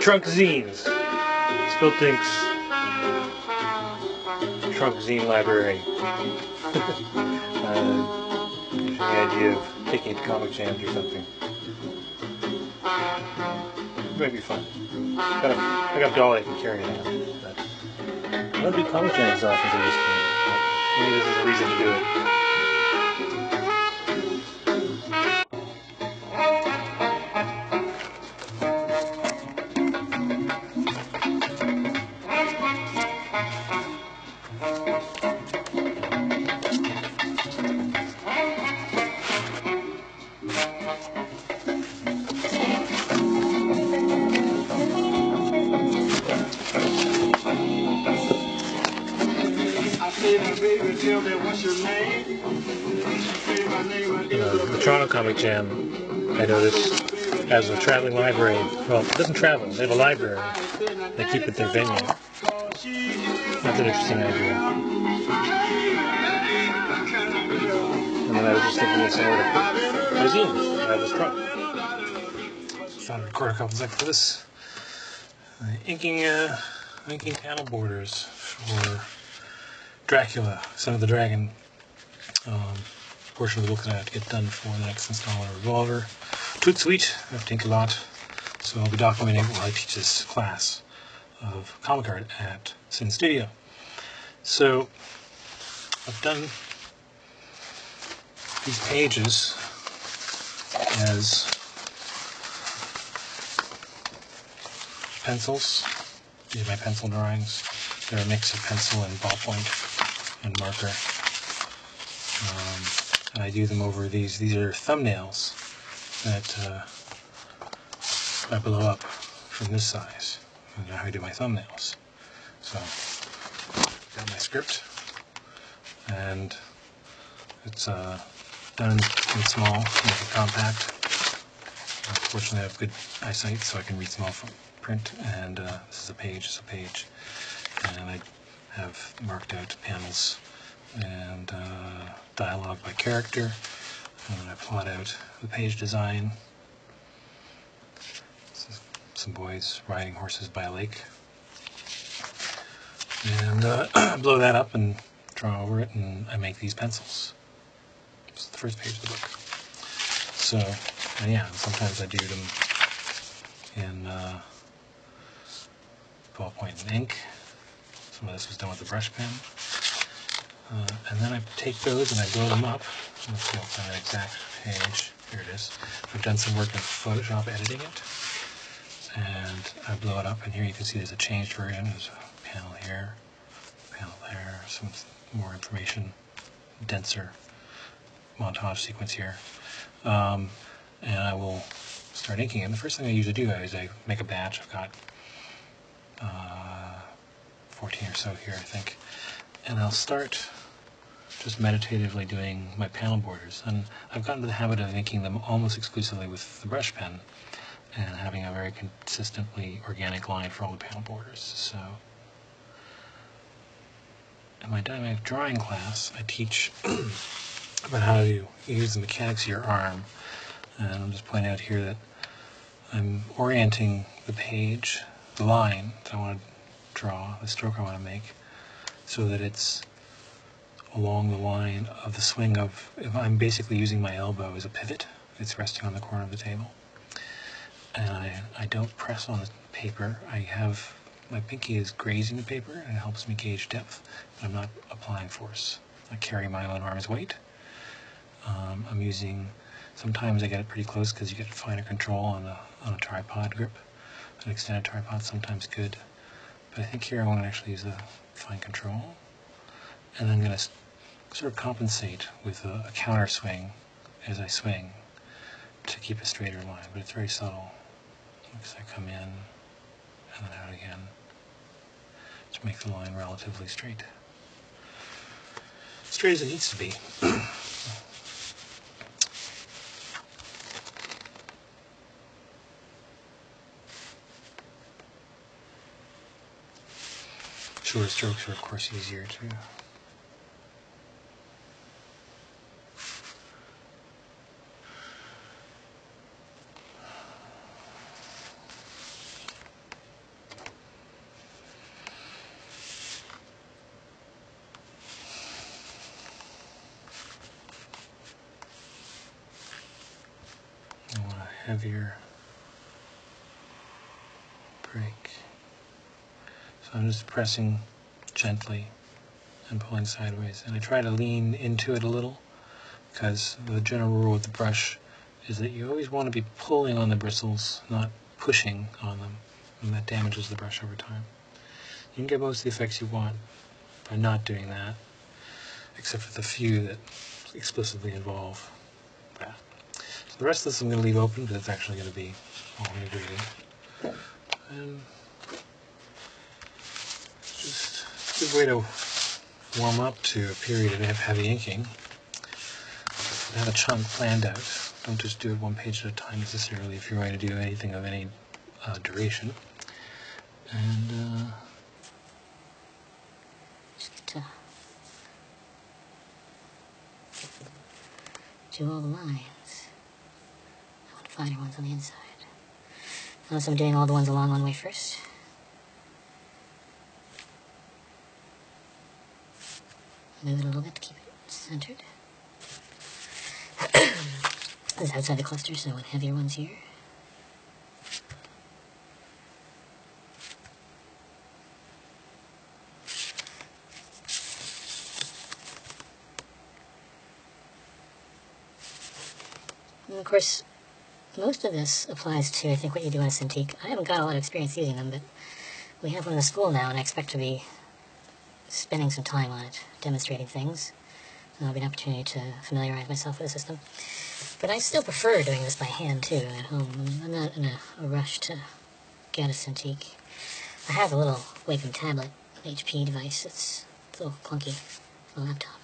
Trunk Zines. Spiltink's Trunk Zine Library. Gives you the idea of taking it to comic jams or something. It might be fun. I got Dolly, I can carry it out. But I don't do comic jams as often as I used to. Maybe this is a reason to do it. The Toronto Comic Jam, I noticed, has a traveling library. Well, it doesn't travel. They have a library. They keep it their venue. That's an interesting idea. And then I was just thinking of somewhere to put my zines. I have this trunk. Thought I'd record a couple seconds for this. Inking panel borders for Dracula, Son of the Dragon. Portion of the book that I have to get done for the next installment of Revolver. Toot sweet, I have to ink a lot, so I'll be documenting it while I teach this class of comic art at Sin Studio. So, I've done these pages as pencils. These are my pencil drawings. They're a mix of pencil and ballpoint and marker. And I do them over these. These are thumbnails that I blow up from this size. And now I do my thumbnails. So, got my script, and it's done in small, make it compact. Fortunately, I have good eyesight, so I can read small print. And this is a page. It's a page, and I have marked out panels and dialogue by character, and then I plot out the page design. This is some boys riding horses by a lake, and blow that up and draw over it, and I make these pencils. It's the first page of the book. So, and yeah, sometimes I do them in ballpoint and ink. Some of this was done with a brush pen. And then I take those and I blow them up. Let's see, I'll find an exact page. Here it is. I've done some work in Photoshop editing it. And I blow it up, and here you can see there's a changed version. There's a panel here, a panel there, some more information, denser montage sequence here. And I will start inking it. And the first thing I usually do is I make a batch. I've got 14 or so here, I think. And I'll start just meditatively doing my panel borders. And I've gotten to the habit of inking them almost exclusively with the brush pen and having a very consistently organic line for all the panel borders. So, in my dynamic drawing class, I teach about how to use the mechanics of your arm. And I'm just pointing out here that I'm orienting the page, the line that I want to draw, the stroke I want to make, so that it's along the line of the swing of, if I'm basically using my elbow as a pivot, it's resting on the corner of the table. And I don't press on the paper. I have, my pinky is grazing the paper, and it helps me gauge depth, but I'm not applying force. I carry my own arm's weight. I'm using, sometimes I get it pretty close because you get finer control on a tripod grip. An extended tripod sometimes good. But I think here I want to actually use a fine control. And I'm going to sort of compensate with a counter swing as I swing to keep a straighter line, but it's very subtle. Because I come in and then out again to make the line relatively straight. Straight as it needs to be. Shorter strokes are of course easier too. heavier break. So I'm just pressing gently and pulling sideways. And I try to lean into it a little, because the general rule with the brush is that you always want to be pulling on the bristles, not pushing on them, and that damages the brush over time. You can get most of the effects you want by not doing that, except for the few that explicitly involve that. So the rest of this I'm going to leave open because it's actually going to be all integrated. And it's just a good way to warm up to a period of heavy inking. Have a chunk planned out. Don't just do it one page at a time necessarily if you're going to do anything of any duration. And just get to do all the lines. I want finer ones on the inside. Notice I'm doing all the ones along one way first. Move it a little bit to keep it centered. This is outside the cluster, so I want heavier ones here. And of course, most of this applies to, I think, what you do in a Cintiq. I haven't got a lot of experience using them, but we have one in the school now, and I expect to be spending some time on it, demonstrating things. And there'll be an opportunity to familiarize myself with the system. But I still prefer doing this by hand, too, at home. I'm not in a rush to get a Cintiq. I have a little Wacom tablet, HP device. It's a little clunky for a laptop.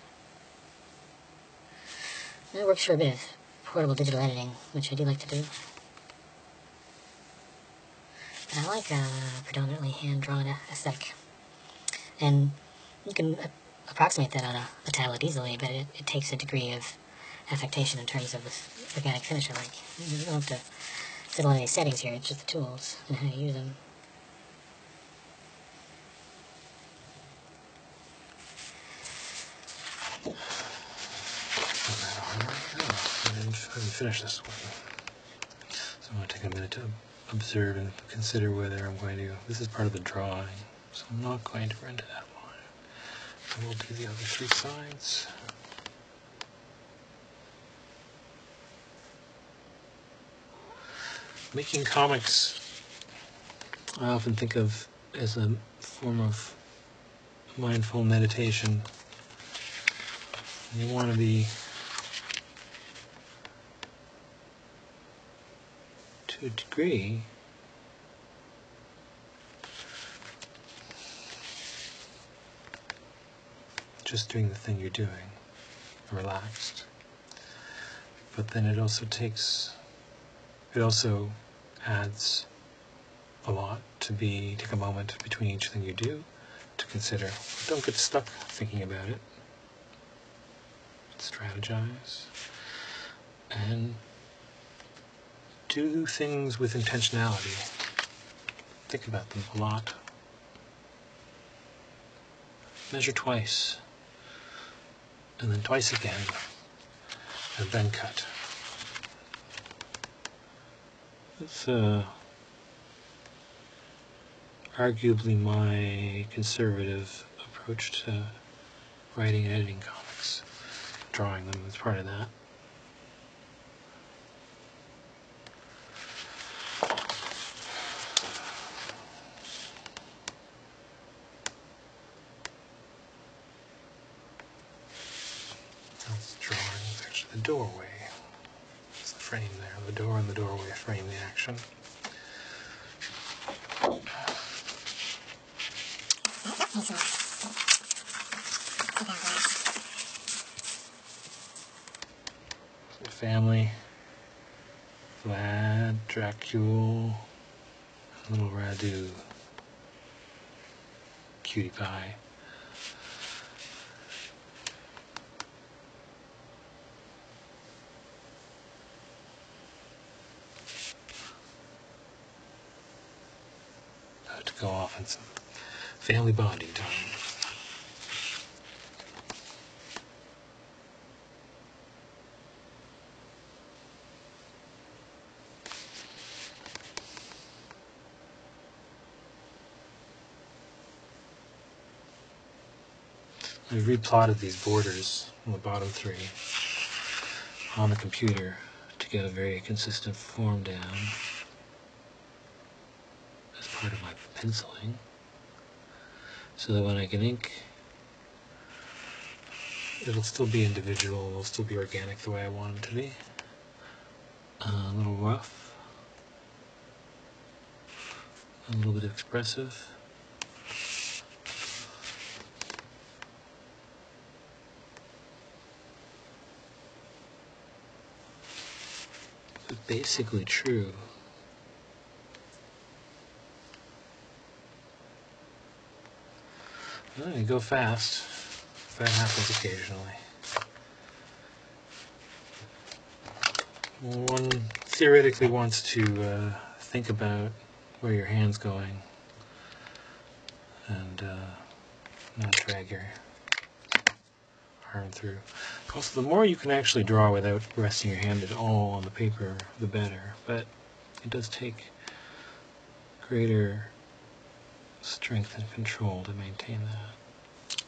And it works for a bit of portable digital editing, which I do like to do. But I like a predominantly hand-drawn aesthetic. And you can approximate that on a tablet easily, but it takes a degree of affectation in terms of the organic finish I like. You don't have to fiddle in any settings here, it's just the tools and how you use them. I didn't finish this one. So I'm going to take a minute to observe and consider whether I'm going to... This is part of the drawing, so I'm not going to render that line. I will do the other three sides. Making comics, I often think of as a form of mindful meditation. You want to be, to a degree, just doing the thing you're doing, relaxed. But then it also adds a lot to take a moment between each thing you do to consider. Don't get stuck thinking about it. Strategize. And do things with intentionality. Think about them a lot. Measure twice. And then twice again. And then cut. It's arguably my conservative approach to writing and editing comics. Drawing them is part of that. That's drawing. It's actually the doorway. It's the frame there. The door and the doorway frame the action. Family, Vlad, Dracule, little Radu, Cutie Pie. About to go off on some family bonding time. I've replotted these borders on the bottom three on the computer to get a very consistent form down as part of my penciling, so that when I can ink, it'll still be individual, it'll still be organic the way I want it to be. A little rough, a little bit expressive. But basically true. Well, you go fast. That happens occasionally. One theoretically wants to think about where your hand's going and not drag your arm through. Also, the more you can actually draw without resting your hand at all on the paper, the better. But it does take greater strength and control to maintain that.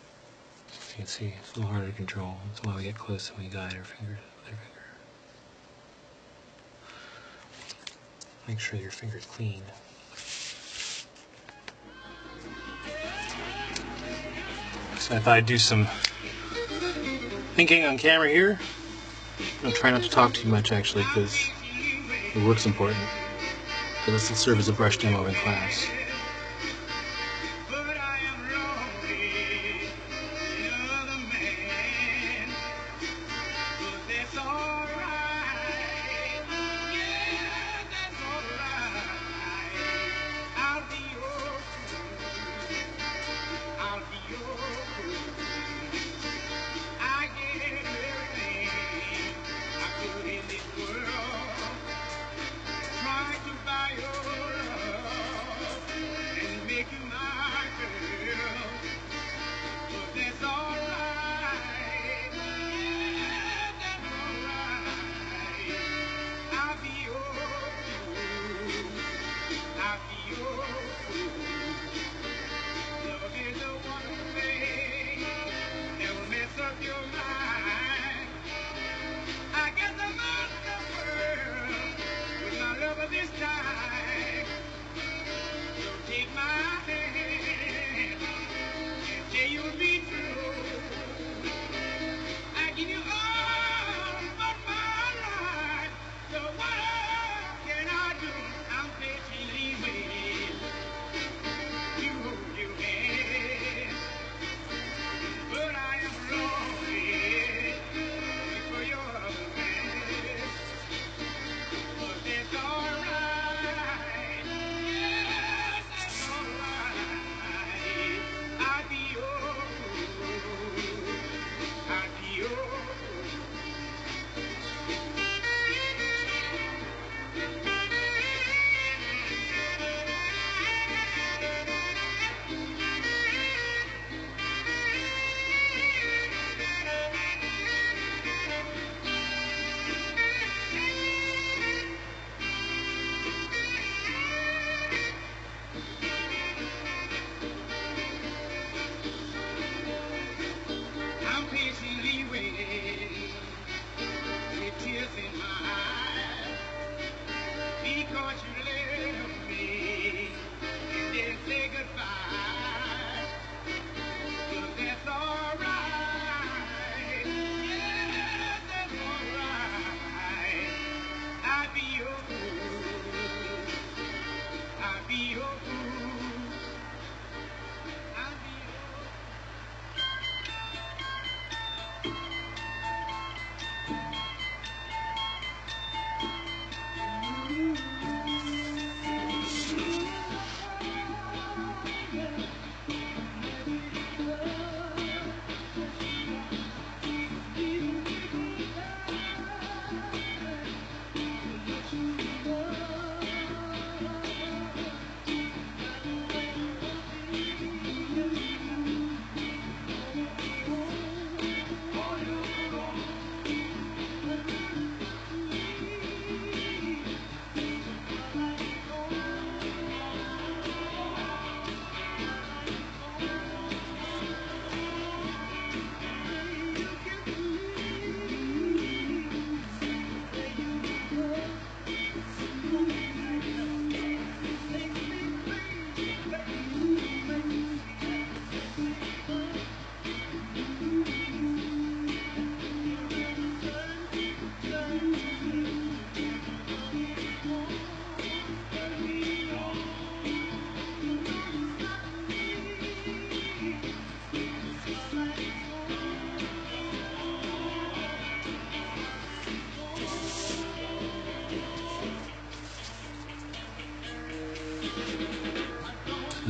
As you can see, it's a little harder to control. That's why we get close and we guide our fingers with our finger. Make sure your finger's clean. So I thought I'd do some thinking on camera here. I'll try not to talk too much actually, because the work's important. But this will serve as a brush demo in class.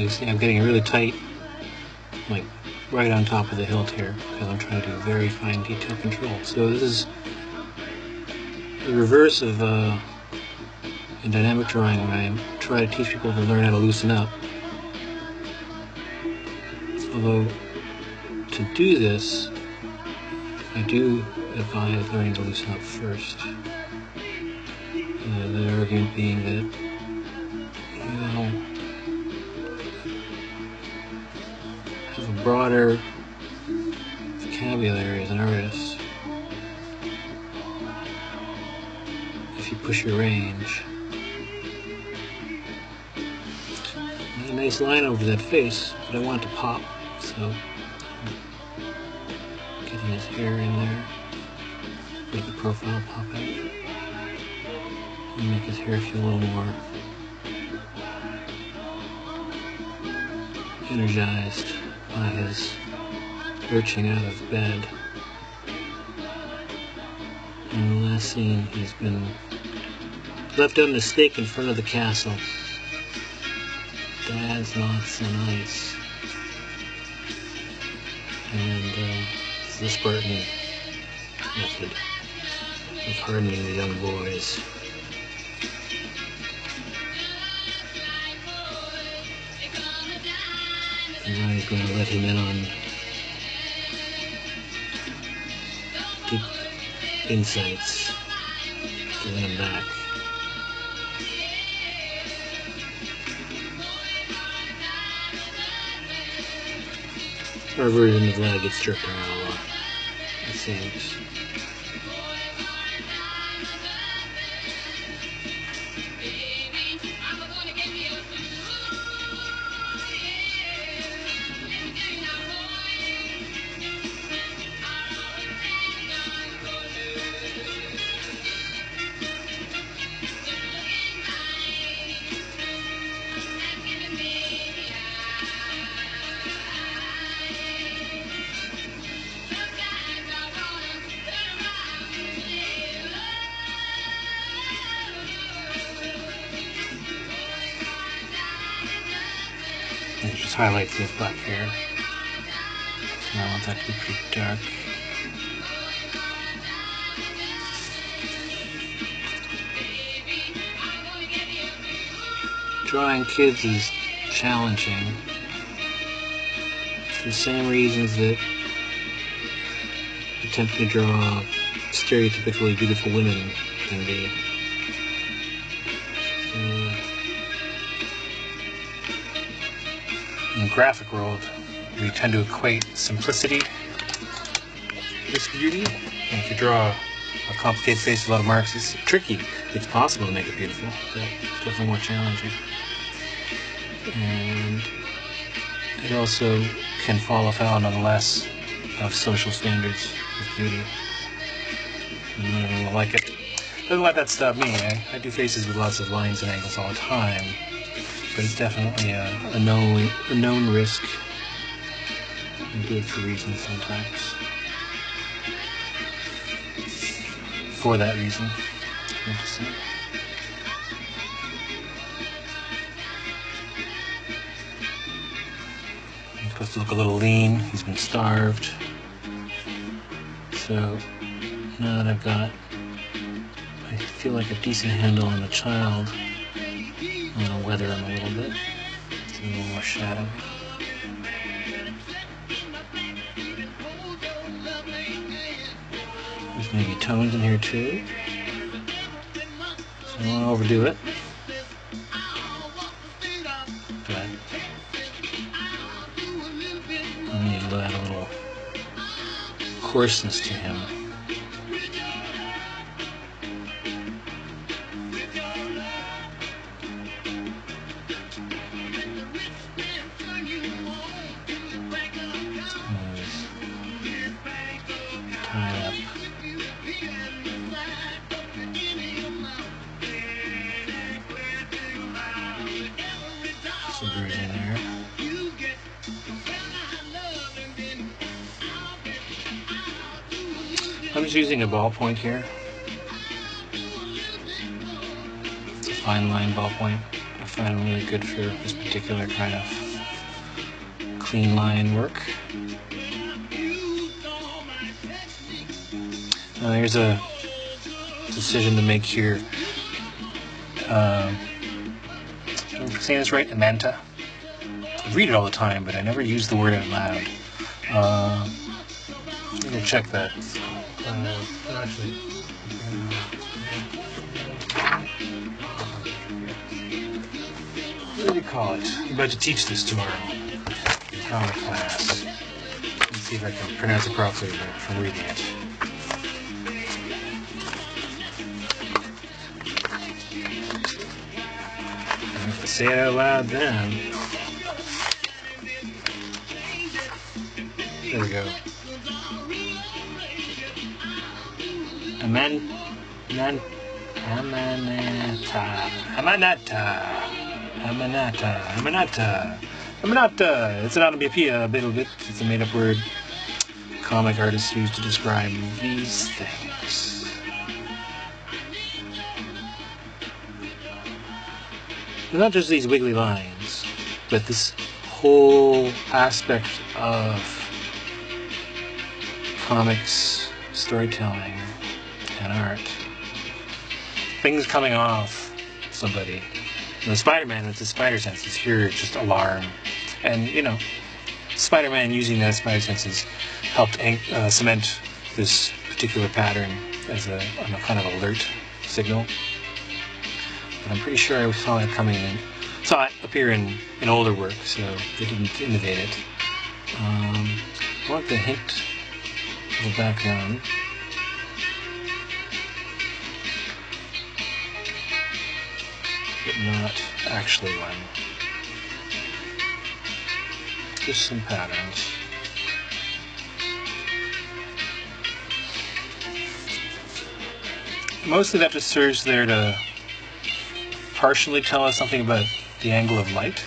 you see I'm getting really tight, like right on top of the hilt here, because I'm trying to do very fine detail control. So this is the reverse of in dynamic drawing, when I try to teach people to learn how to loosen up. Although, to do this, I do advise learning to loosen up first. The argument being that, have a broader vocabulary as an artist if you push your range. There's a nice line over that face, but I want it to pop, so getting his hair in there, make the profile pop out, and make his hair feel a little more energized by his lurching out of bed. In the last scene, he's been left out in a stake in front of the castle. Dad's not so nice. And it's the Spartan method of hardening the young boys. And now he's going to let him in on deep insights to win him back. Our version of that gets stripped around a lot, it seems. And it just highlights his black hair. So I want that to be pretty dark. Drawing kids is challenging for the same reasons that attempting to draw stereotypically beautiful women can be. In the graphic world, we tend to equate simplicity with beauty. And if you draw a complicated face with a lot of marks, it's tricky. It's possible to make it beautiful, but it's definitely more challenging. And it also can fall afoul nonetheless of social standards of beauty. And I don't really like it. Doesn't let that stop me. I do faces with lots of lines and angles all the time. But it's definitely a known risk. I do it for reasons sometimes. For that reason, I meant to say. He's supposed to look a little lean. He's been starved. So now that I've got, I feel like a decent handle on the child, I'm going to weather him a little bit. It's a little more shadowy. There's maybe tones in here too. So I don't want to overdo it. But I need to add a little coarseness to him. Bruising there. I'm just using a ballpoint here. It's a fine line ballpoint. I find them really good for this particular kind of clean line work. Now there's a decision to make here. I'm saying this right, Amanta. I read it all the time, but I never use the word out loud. I'm going to check that. Actually, what do you call it? I'm about to teach this tomorrow in comic class. Let's see if I can pronounce it properly from reading it. I have to say it out loud then. There we go. Amanata. It's an onomatopoeia, a little bit. It's a made-up word comic artists use to describe these things. It's not just these wiggly lines, but this whole aspect of comics, storytelling, and art. Things coming off somebody. The Spider-Man with the spider senses here just alarm. And, you know, Spider-Man using that spider senses helped cement this particular pattern as a kind of alert signal. But I'm pretty sure I saw it saw it appear in older work, so they didn't innovate it. I want the hint of the background. But not actually one. Just some patterns. Mostly that just serves there to partially tell us something about the angle of light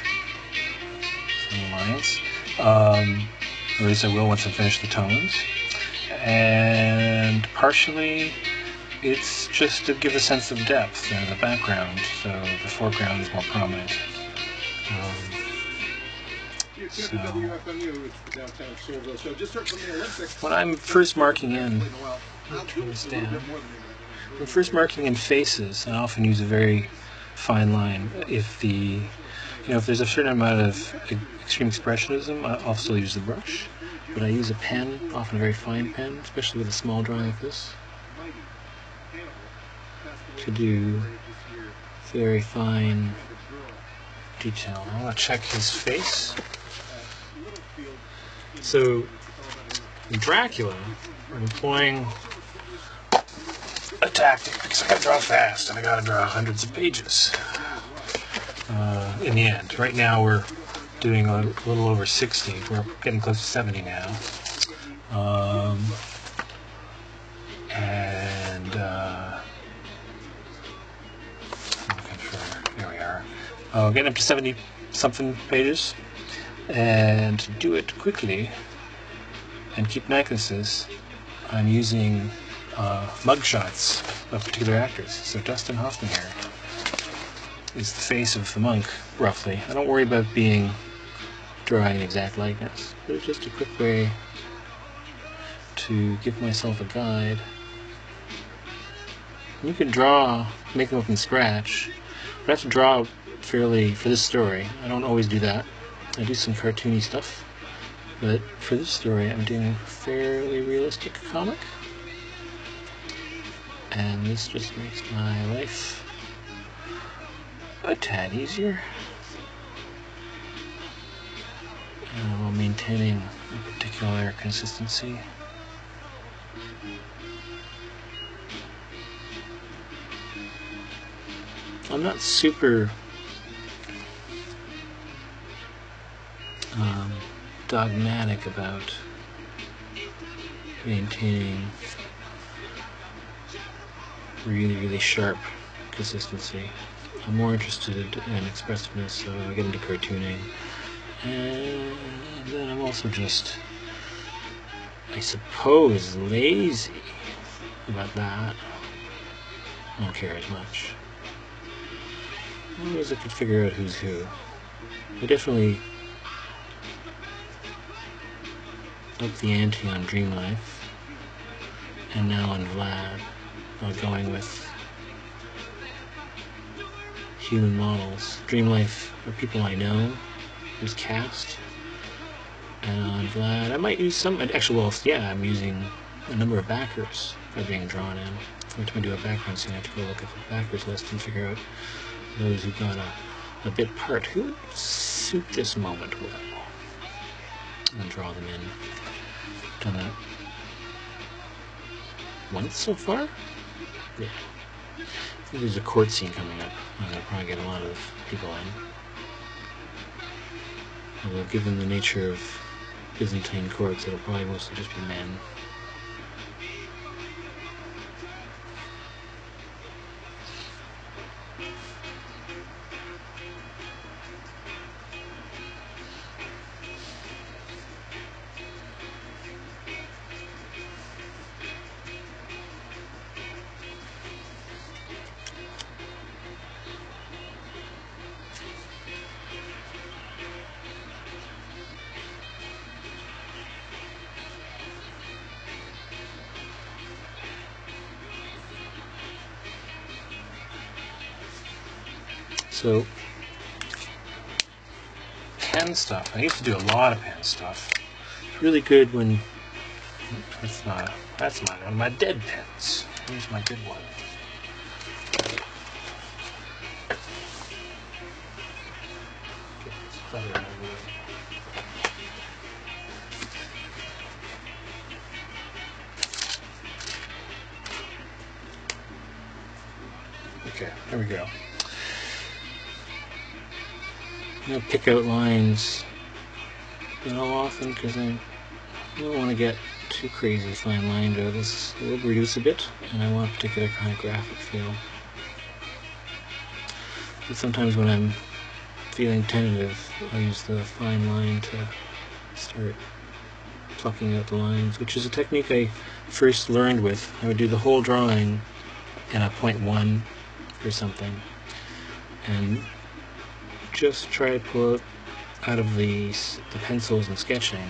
in the lines. Or at least I will once I finish the tones. And partially it's just to give a sense of depth in the background, so the foreground is more prominent. So when I'm first marking in, turn this down. When I'm first marking in faces, I often use a very fine line. If there's a certain amount of extreme expressionism, I'll still use the brush, but I use a pen, often a very fine pen, especially with a small drawing like this, to do very fine detail. I want to check his face. So, in Dracula, we're employing a tactic because I gotta draw fast and I gotta draw hundreds of pages in the end. Right now we're doing a little over 60. We're getting close to 70 now. There we are. Getting up to 70 something pages. And to do it quickly and keep likenesses, I'm using mugshots of particular actors. So Dustin Hoffman here is the face of the monk, roughly. I don't worry about drawing an exact likeness, but it's just a quick way to give myself a guide. You can make them up from scratch, but I have to draw for this story. I don't always do that. I do some cartoony stuff, but for this story I'm doing a fairly realistic comic, and this just makes my life a tad easier, while maintaining a particular consistency. I'm not super dogmatic about maintaining really sharp consistency. I'm more interested in expressiveness, so I get into cartooning. And then I'm also just, I suppose, lazy about that. I don't care as much. As long as I could figure out who's who. I definitely up the ante on Dream Life, and now on Vlad, going with human models. Dream Life are people I know, who's cast, and on Vlad I might use some, actually, well, yeah, I'm using a number of backers are being drawn in. Every time I do a background scene, I have to go look at the backers list and figure out those who got a bit part, who would suit this moment well, and draw them in. Done that once so far? Yeah. I think there's a court scene coming up. I'm going to probably get a lot of people in. Although given the nature of Byzantine courts, it'll probably mostly just be men. So, pen stuff. I used to do a lot of pen stuff. It's really good when that's not one of my dead pens. Here's my good one. Okay, there we go. I'm going to pick out lines often because I don't want to get too crazy fine lined out. This will reduce a bit, and I want a particular kind of graphic feel. But sometimes when I'm feeling tentative, I use the fine line to start plucking out the lines, which is a technique I first learned with. I would do the whole drawing in a 0.1 or something, and just try to pull out of the pencils and sketching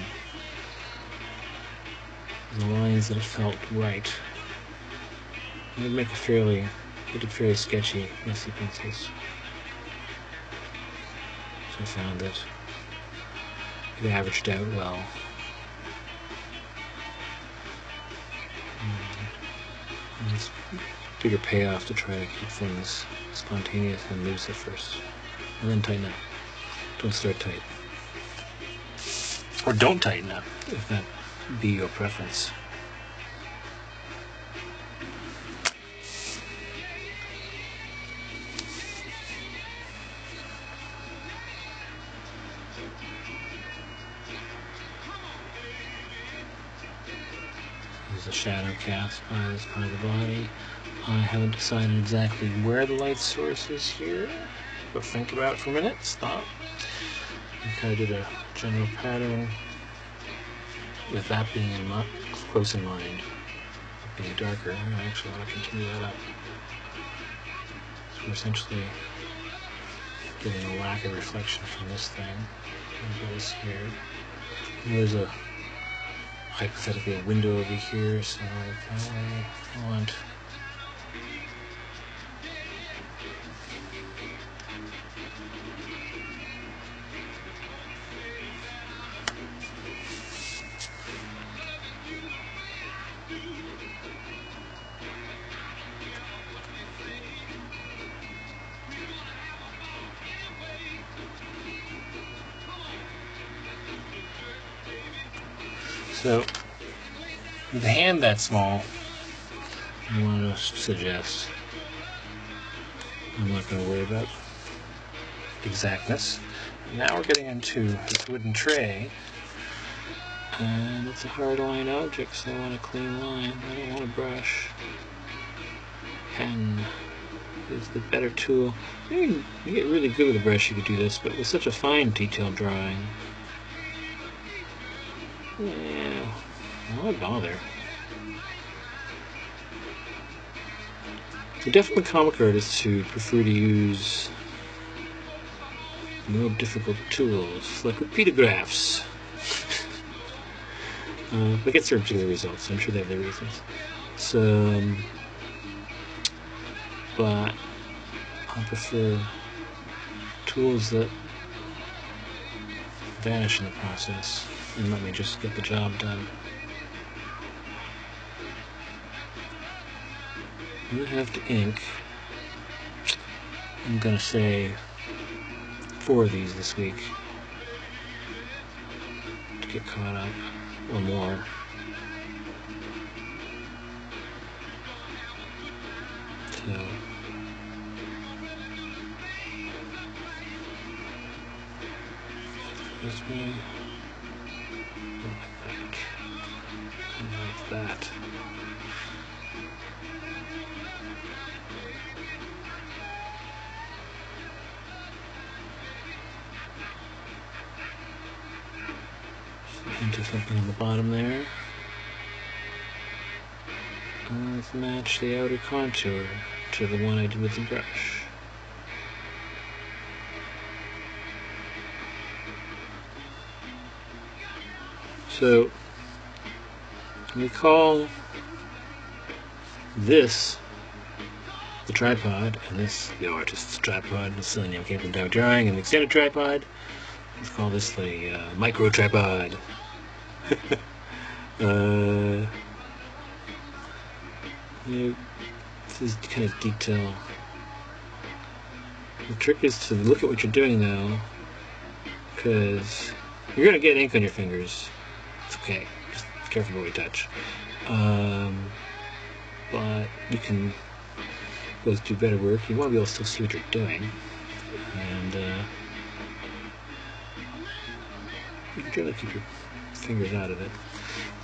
the lines that felt right. It would make it fairly sketchy, messy pencils. So I found that it averaged out well. And it's a bigger payoff to try to keep things spontaneous and loose at first. And then tighten up. Don't start tight. Or don't tighten up, if that be your preference. There's a shadow cast by this part of the body. I haven't decided exactly where the light source is here. But think about it for a minute, stop. I kind of did a general pattern with that being close in mind, being darker. I actually want to continue that up. So we're essentially getting a lack of reflection from this thing. And this here. And there's a hypothetically a window over here, so I want so, with a hand that small, I want to suggest I'm not going to worry about exactness. Now we're getting into this wooden tray, and it's a hard line object, so I want a clean line. I don't want a brush. Pen is the better tool. You get really good with a brush, you could do this, but with such a fine detailed drawing, yeah, why bother? There are definitely comic artists who prefer to use more difficult tools, like repeatographs. They get certain particular results. I'm sure they have their reasons. So, but I prefer tools that vanish in the process and let me just get the job done. I'm going to have to ink. I'm going to say 4 of these this week to get caught up, or more. So this way, like that, and like that. Into something on the bottom there. Let's match the outer contour to the one I did with the brush. So we call this the tripod, and this the artist's tripod. The silly name came from Dow Drawing, and the extended tripod. Let's call this the micro tripod. This is kind of detail. The trick is to look at what you're doing now, because you're going to get ink on your fingers. It's okay. Just be careful what you touch. But you can both do better work. You want to be able to still see what you're doing. And you can generally keep your fingers out of it.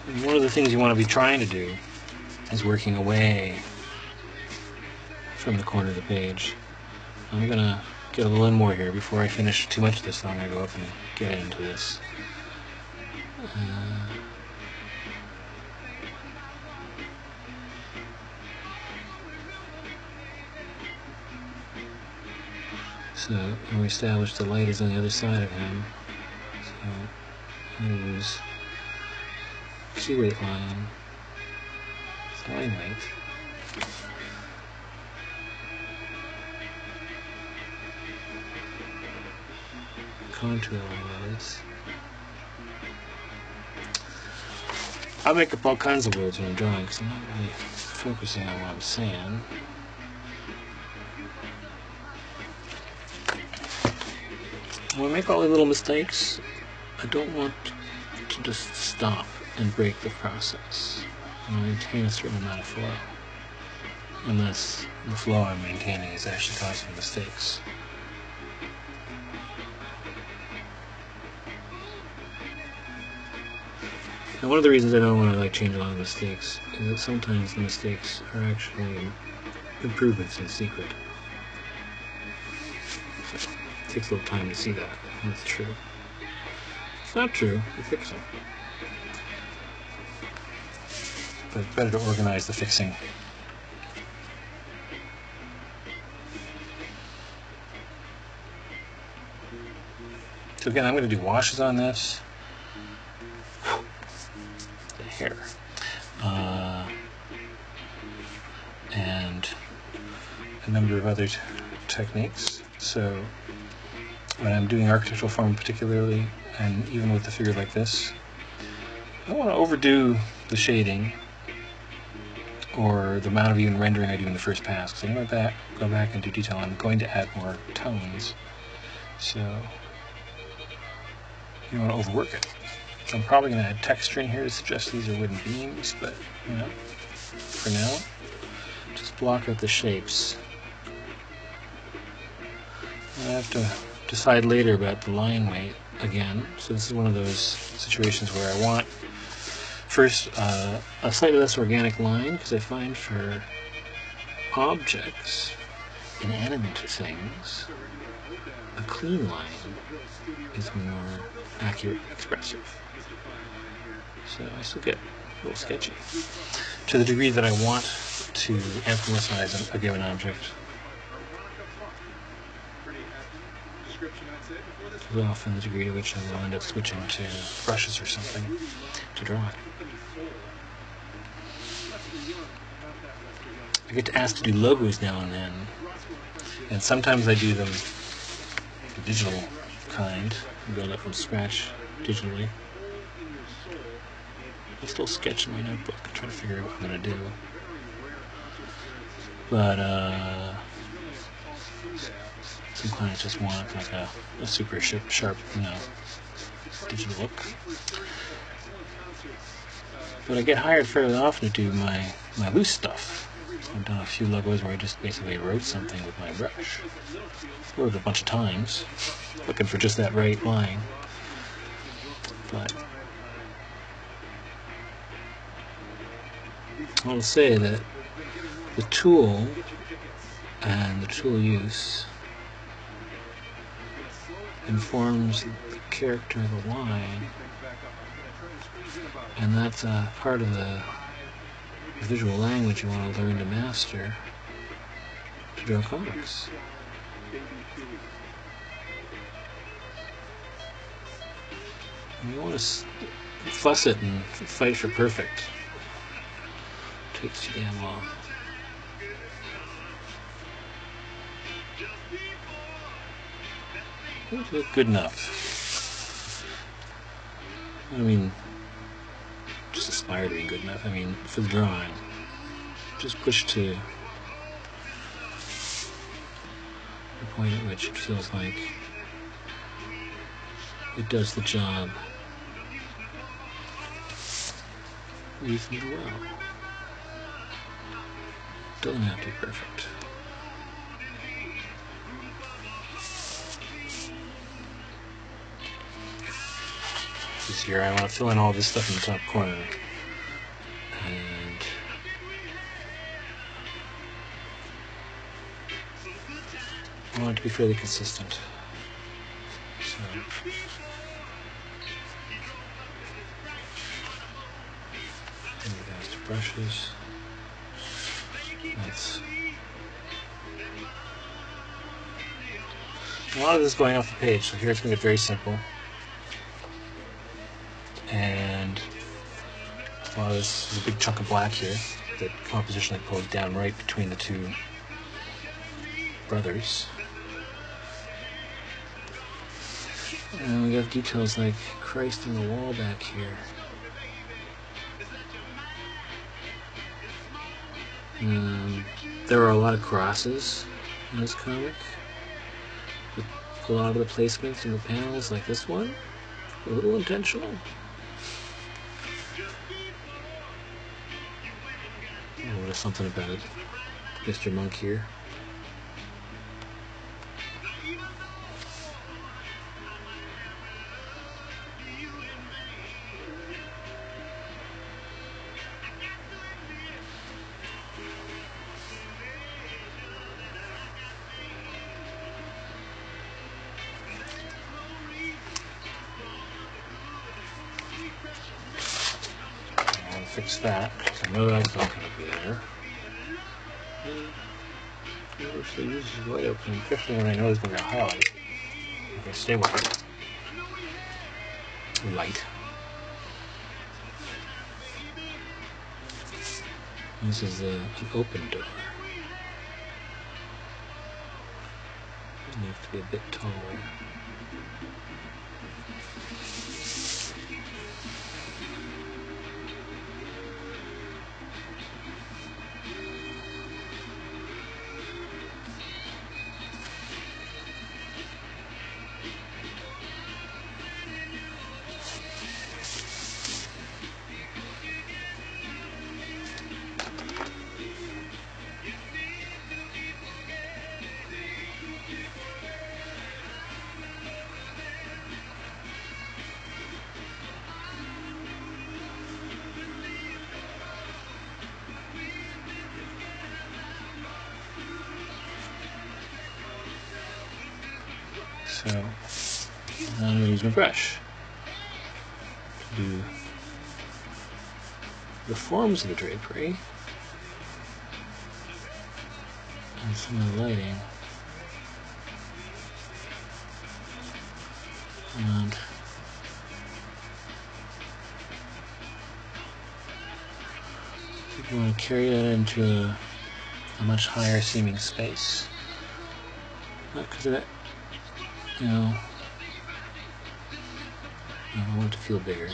And one of the things you want to be trying to do is working away from the corner of the page. I'm going to get a little more here before I finish too much of this. I'm going to go up and get into this. So we established the light is on the other side of him. So I'm going to use key weight line, line weight. Contour line that is. I make up all kinds of words when I'm drawing because I'm not really focusing on what I'm saying. When I make all the little mistakes, I don't want to just stop and break the process. I maintain a certain amount of flow, unless the flow I'm maintaining is actually causing mistakes. And one of the reasons I don't want to change a lot of mistakes is that sometimes the mistakes are actually improvements in secret. So it takes a little time to see that. That's true. If it's not true, you fix them. But it's better to organize the fixing. So again, I'm going to do washes on this. The hair. And a number of other techniques. So when I'm doing architectural form particularly, and even with a figure like this, I don't want to overdo the shading or the amount of even rendering I do in the first pass, because I'm going to go back and do detail. I'm going to add more tones, so you don't want to overwork it. So I'm probably going to add texture in here to suggest these are wooden beams, but for now, just block out the shapes. I have to decide later about the line weight again. So this is one of those situations where I want first a slightly less organic line, because I find for objects, inanimate things, a clean line is more accurate and expressive. So I still get a little sketchy. To the degree that I want to emphasize a given object, is often the degree to which I will end up switching to brushes or something to draw it. I get asked to do logos now and then, and sometimes I do them the digital kind, build up from scratch digitally. I still sketch in my notebook, try to figure out what I'm going to do. But some clients just want like a super sharp, digital look. But I get hired fairly often to do my loose stuff. I've done a few logos where I just basically wrote something with my brush. Wrote it a bunch of times, looking for just that right line. But I'll say that the tool and the tool use informs the character of the line, and that's a part of the visual language you want to learn to master to draw comics. And you want to fuss it and fight for perfect. It takes too damn long. Good enough. I mean, just aspire to be good enough. I mean, for the drawing, just push to the point at which it feels like it does the job reasonably well. Doesn't have to be perfect. This here, I want to fill in all this stuff in the top corner, and I want it to be fairly consistent. So advanced brushes. That's a lot of this is going off the page, so here it's going to get very simple. And a lot of this is a big chunk of black here that compositionally pulls down right between the two brothers. And we have details like Christ in the wall back here. There are a lot of crosses in this comic. A lot of the placements in the panels, like this one, a little intentional. Oh, there's something about it. Mr. Monk here. Fix that, because I know that's not going to be there. Usually uses white opening, especially when I know there's going to be a highlight. Okay, stay with it. Light. This is an open door. It needs to be a bit taller. So now I'm going to use my brush to do the forms of the drapery and some of the lighting. And you want to carry that into a much higher seeming space. Not because of it, you know, I want it to feel bigger,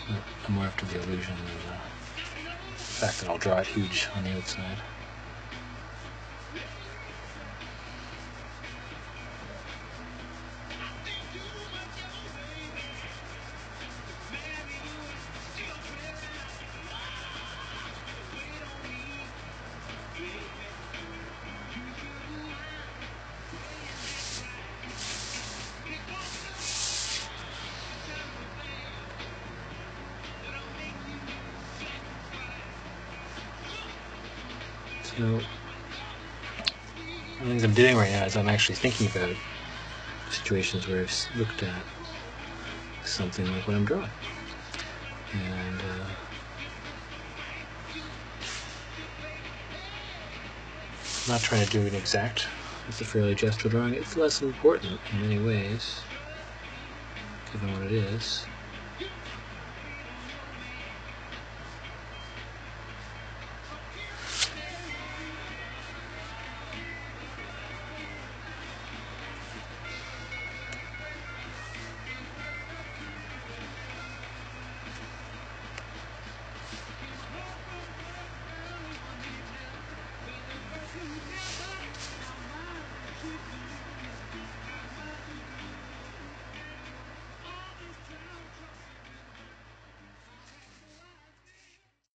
but I'm more after the illusion of the fact that I'll draw it huge on the outside. So, one of the things I'm doing right now is I'm actually thinking about situations where I've looked at something like what I'm drawing. And I'm not trying to do an exact, it's a fairly gestural drawing. It's less important in many ways, given what it is.